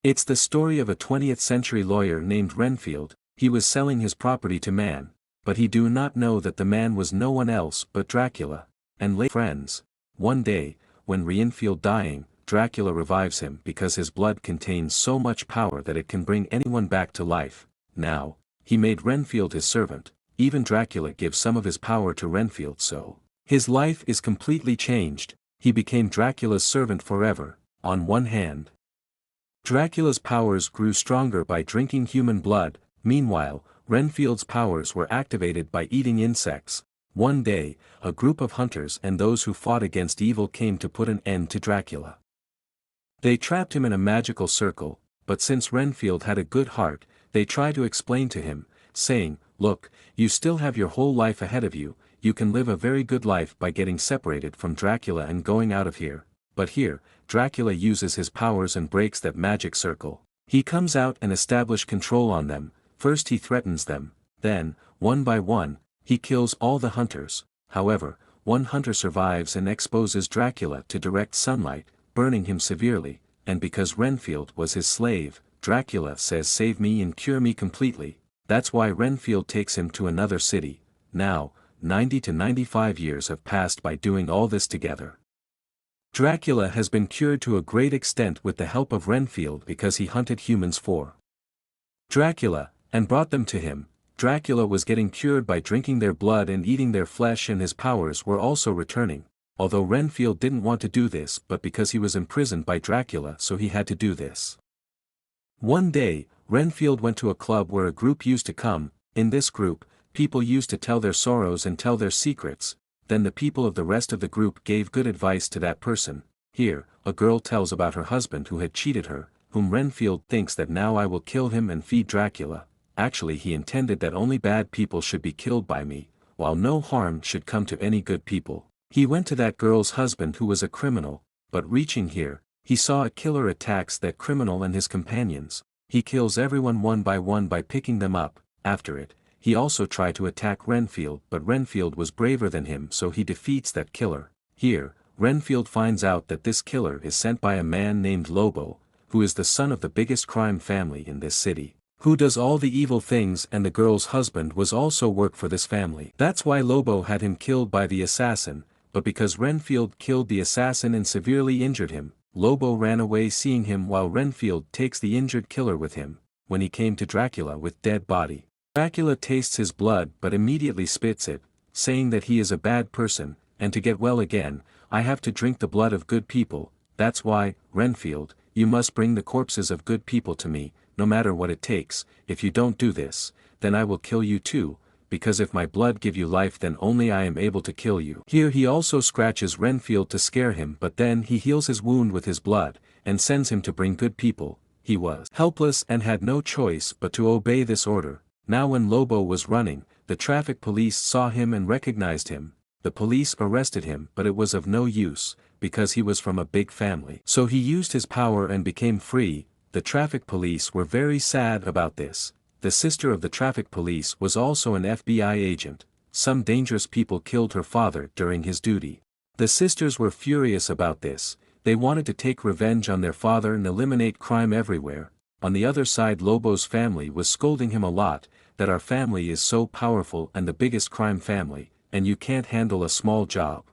It's the story of a 20th century lawyer named Renfield. He was selling his property to man, but he do not know that the man was no one else but Dracula, and late friends. One day, when Renfield dying, Dracula revives him because his blood contains so much power that it can bring anyone back to life. Now, he made Renfield his servant. Even Dracula gives some of his power to Renfield, so his life is completely changed. He became Dracula's servant forever. On one hand, Dracula's powers grew stronger by drinking human blood. Meanwhile, Renfield's powers were activated by eating insects. One day, a group of hunters and those who fought against evil came to put an end to Dracula. They trapped him in a magical circle, but since Renfield had a good heart, they tried to explain to him, saying, "Look, you still have your whole life ahead of you, you can live a very good life by getting separated from Dracula and going out of here." But here, Dracula uses his powers and breaks that magic circle. He comes out and establishes control on them. First he threatens them, then, one by one, he kills all the hunters. However, one hunter survives and exposes Dracula to direct sunlight, burning him severely, and because Renfield was his slave, Dracula says, "Save me and cure me completely." That's why Renfield takes him to another city. Now, 90 to 95 years have passed by doing all this together. Dracula has been cured to a great extent with the help of Renfield because he hunted humans for Dracula, and brought them to him. Dracula was getting cured by drinking their blood and eating their flesh, and his powers were also returning. Although Renfield didn't want to do this, but because he was imprisoned by Dracula, so he had to do this. One day, Renfield went to a club where a group used to come. In this group, people used to tell their sorrows and tell their secrets. Then the people of the rest of the group gave good advice to that person. Here, a girl tells about her husband who had cheated her, whom Renfield thinks that now I will kill him and feed Dracula. Actually, he intended that only bad people should be killed by me, while no harm should come to any good people. He went to that girl's husband who was a criminal, but reaching here, he saw a killer attacks that criminal and his companions. He kills everyone one by picking them up. After it, he also tried to attack Renfield, but Renfield was braver than him, so he defeats that killer. Here, Renfield finds out that this killer is sent by a man named Lobo, who is the son of the biggest crime family in this city, who does all the evil things, and the girl's husband was also work for this family. That's why Lobo had him killed by the assassin, but because Renfield killed the assassin and severely injured him, Lobo ran away seeing him while Renfield takes the injured killer with him. When he came to Dracula with dead body, Dracula tastes his blood but immediately spits it, saying that he is a bad person, and to get well again, I have to drink the blood of good people. That's why, Renfield, you must bring the corpses of good people to me, no matter what it takes. If you don't do this, then I will kill you too, because if my blood give you life then only I am able to kill you. Here he also scratches Renfield to scare him, but then he heals his wound with his blood, and sends him to bring good people. He was helpless and had no choice but to obey this order. Now when Lobo was running, the traffic police saw him and recognized him. The police arrested him, but it was of no use, because he was from a big family. So he used his power and became free. The traffic police were very sad about this. The sister of the traffic police was also an FBI agent. Some dangerous people killed her father during his duty. The sisters were furious about this. They wanted to take revenge on their father and eliminate crime everywhere. On the other side, Lobo's family was scolding him a lot, that our family is so powerful and the biggest crime family, and you can't handle a small job.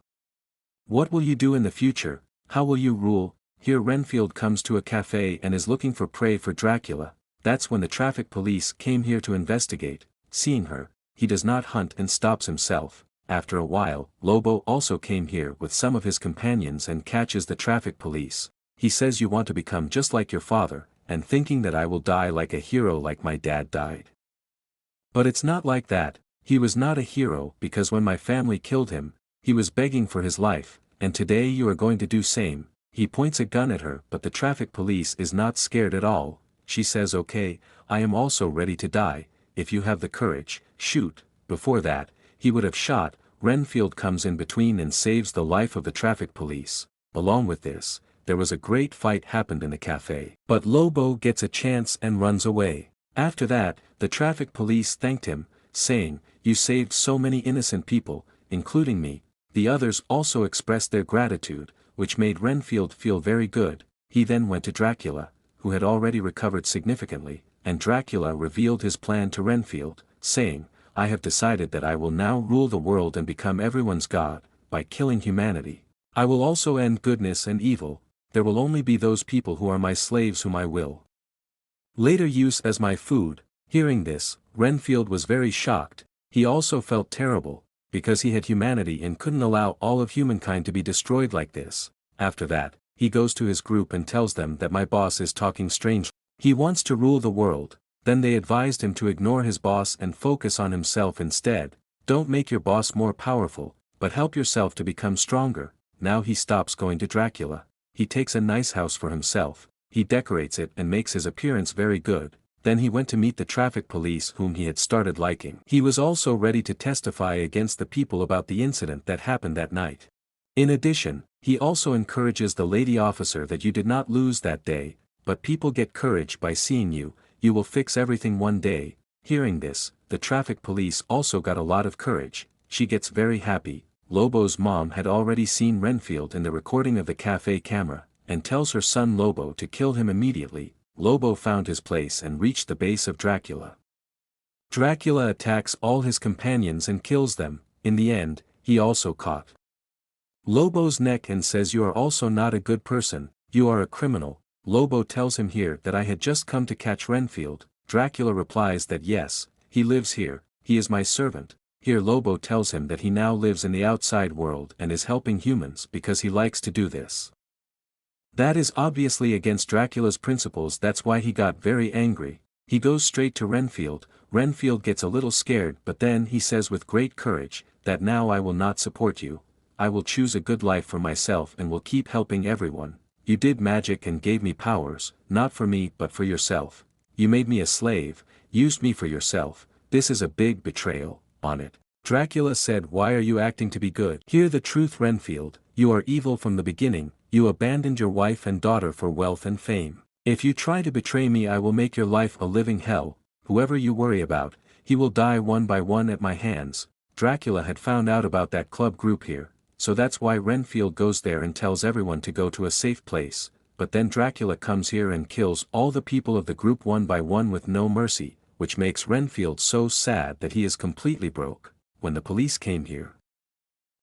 What will you do in the future? How will you rule? Here Renfield comes to a cafe and is looking for prey for Dracula. That's when the traffic police came here to investigate. Seeing her, he does not hunt and stops himself. After a while, Lobo also came here with some of his companions and catches the traffic police. He says, you want to become just like your father, and thinking that I will die like a hero like my dad died. But it's not like that. He was not a hero because when my family killed him, he was begging for his life, and today you are going to do same. He points a gun at her, but the traffic police is not scared at all. She says, okay, I am also ready to die. If you have the courage, shoot. Before that, he would have shot. Renfield comes in between and saves the life of the traffic police. Along with this, there was a great fight happened in the cafe. But Lobo gets a chance and runs away. After that, the traffic police thanked him, saying, you saved so many innocent people, including me. The others also expressed their gratitude, which made Renfield feel very good. He then went to Dracula, who had already recovered significantly, and Dracula revealed his plan to Renfield, saying, "I have decided that I will now rule the world and become everyone's god, by killing humanity. I will also end goodness and evil, there will only be those people who are my slaves whom I will later use as my food." Hearing this, Renfield was very shocked. He also felt terrible, because he had humanity and couldn't allow all of humankind to be destroyed like this. After that, he goes to his group and tells them that my boss is talking strange. He wants to rule the world. Then they advised him to ignore his boss and focus on himself instead. Don't make your boss more powerful, but help yourself to become stronger. Now he stops going to Dracula. He takes a nice house for himself. He decorates it and makes his appearance very good. Then he went to meet the traffic police whom he had started liking. He was also ready to testify against the people about the incident that happened that night. In addition, he also encourages the lady officer that you did not lose that day, but people get courage by seeing you, you will fix everything one day. Hearing this, the traffic police also got a lot of courage. She gets very happy. Lobo's mom had already seen Renfield in the recording of the cafe camera, and tells her son Lobo to kill him immediately. Lobo found his place and reached the base of Dracula. Dracula attacks all his companions and kills them. In the end, he also caught Lobo's neck and says, "You are also not a good person, you are a criminal." Lobo tells him here that I had just come to catch Renfield. Dracula replies that yes, he lives here, he is my servant. Here Lobo tells him that he now lives in the outside world and is helping humans because he likes to do this. That is obviously against Dracula's principles, that's why he got very angry. He goes straight to Renfield. Renfield gets a little scared, but then he says with great courage, that now I will not support you. I will choose a good life for myself and will keep helping everyone. You did magic and gave me powers, not for me but for yourself. You made me a slave, used me for yourself. This is a big betrayal, on it. Dracula said, "Why are you acting to be good? Hear the truth, Renfield, you are evil from the beginning. You abandoned your wife and daughter for wealth and fame. If you try to betray me, I will make your life a living hell. Whoever you worry about, he will die one by one at my hands." Dracula had found out about that club group here, so that's why Renfield goes there and tells everyone to go to a safe place, but then Dracula comes here and kills all the people of the group one by one with no mercy, which makes Renfield so sad that he is completely broke. When the police came here,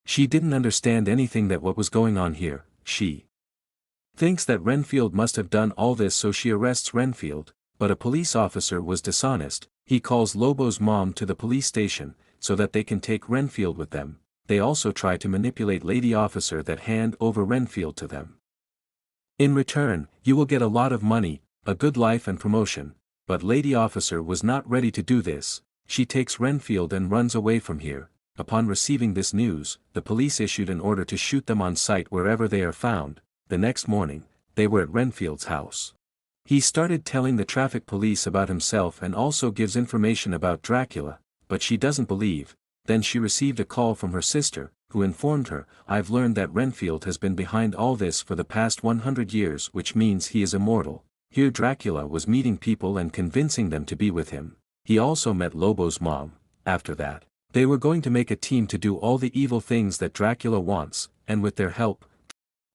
she didn't understand anything that what was going on here. She thinks that Renfield must have done all this, so she arrests Renfield, but a police officer was dishonest. He calls Lobo's mom to the police station, so that they can take Renfield with them. They also try to manipulate Lady Officer that hand over Renfield to them. In return, you will get a lot of money, a good life and promotion, but Lady Officer was not ready to do this. She takes Renfield and runs away from here. Upon receiving this news, the police issued an order to shoot them on sight wherever they are found. The next morning, they were at Renfield's house. He started telling the traffic police about himself and also gives information about Dracula, but she doesn't believe. Then she received a call from her sister, who informed her, "I've learned that Renfield has been behind all this for the past 100 years, which means he is immortal." Here Dracula was meeting people and convincing them to be with him. He also met Lobo's mom. After that, they were going to make a team to do all the evil things that Dracula wants, and with their help,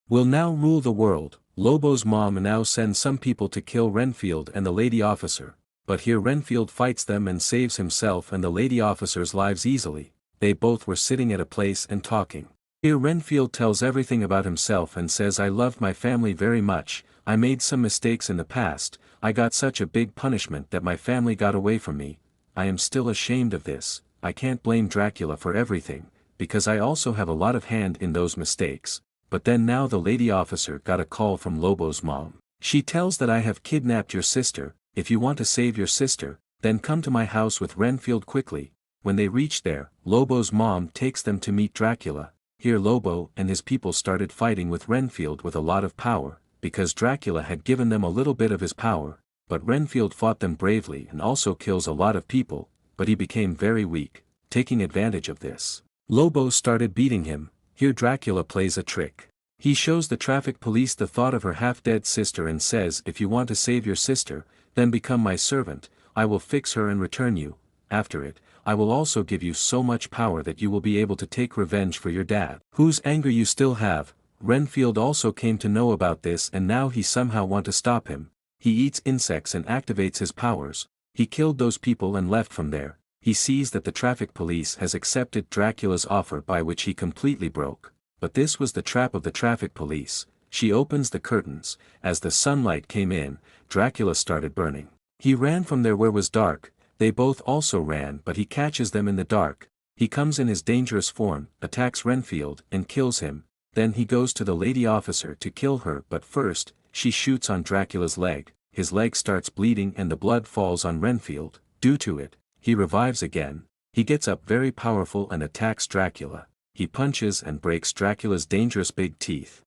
will now rule the world. Lobo's mom now sends some people to kill Renfield and the lady officer, but here Renfield fights them and saves himself and the lady officer's lives easily. They both were sitting at a place and talking. Here Renfield tells everything about himself and says, "I loved my family very much, I made some mistakes in the past, I got such a big punishment that my family got away from me. I am still ashamed of this. I can't blame Dracula for everything, because I also have a lot of hand in those mistakes." But then now the lady officer got a call from Lobo's mom. She tells that, "I have kidnapped your sister. If you want to save your sister, then come to my house with Renfield quickly." When they reach there, Lobo's mom takes them to meet Dracula. Here Lobo and his people started fighting with Renfield with a lot of power, because Dracula had given them a little bit of his power, but Renfield fought them bravely and also kills a lot of people, but he became very weak. Taking advantage of this, Lobo started beating him. Here Dracula plays a trick. He shows the traffic police the thought of her half-dead sister and says, "If you want to save your sister, then become my servant, I will fix her and return you. After it, I will also give you so much power that you will be able to take revenge for your dad, whose anger you still have." Renfield also came to know about this and now he somehow want to stop him. he eats insects and activates his powers. He killed those people and left from there. He sees that the traffic police has accepted Dracula's offer by which he completely broke. But this was the trap of the traffic police. She opens the curtains. As the sunlight came in, Dracula started burning. He ran from there where was dark. They both also ran, but he catches them in the dark. He comes in his dangerous form, attacks Renfield, and kills him. Then he goes to the lady officer to kill her, but first, she shoots on Dracula's leg. His leg starts bleeding and the blood falls on Renfield. Due to it, he revives again. He gets up very powerful and attacks Dracula. He punches and breaks Dracula's dangerous big teeth.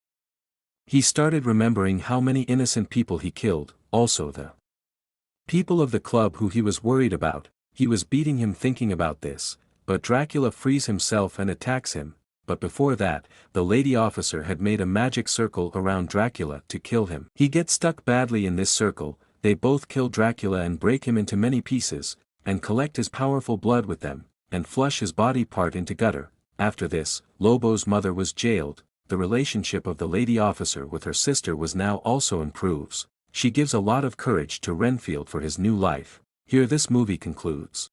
He started remembering how many innocent people he killed, also the people of the club who he was worried about. He was beating him thinking about this, but Dracula frees himself and attacks him. But before that, the lady officer had made a magic circle around Dracula to kill him. He gets stuck badly in this circle. They both kill Dracula and break him into many pieces, and collect his powerful blood with them, and flush his body part into gutter. After this, Lobo's mother was jailed. The relationship of the lady officer with her sister was now also improves. She gives a lot of courage to Renfield for his new life. Here this movie concludes.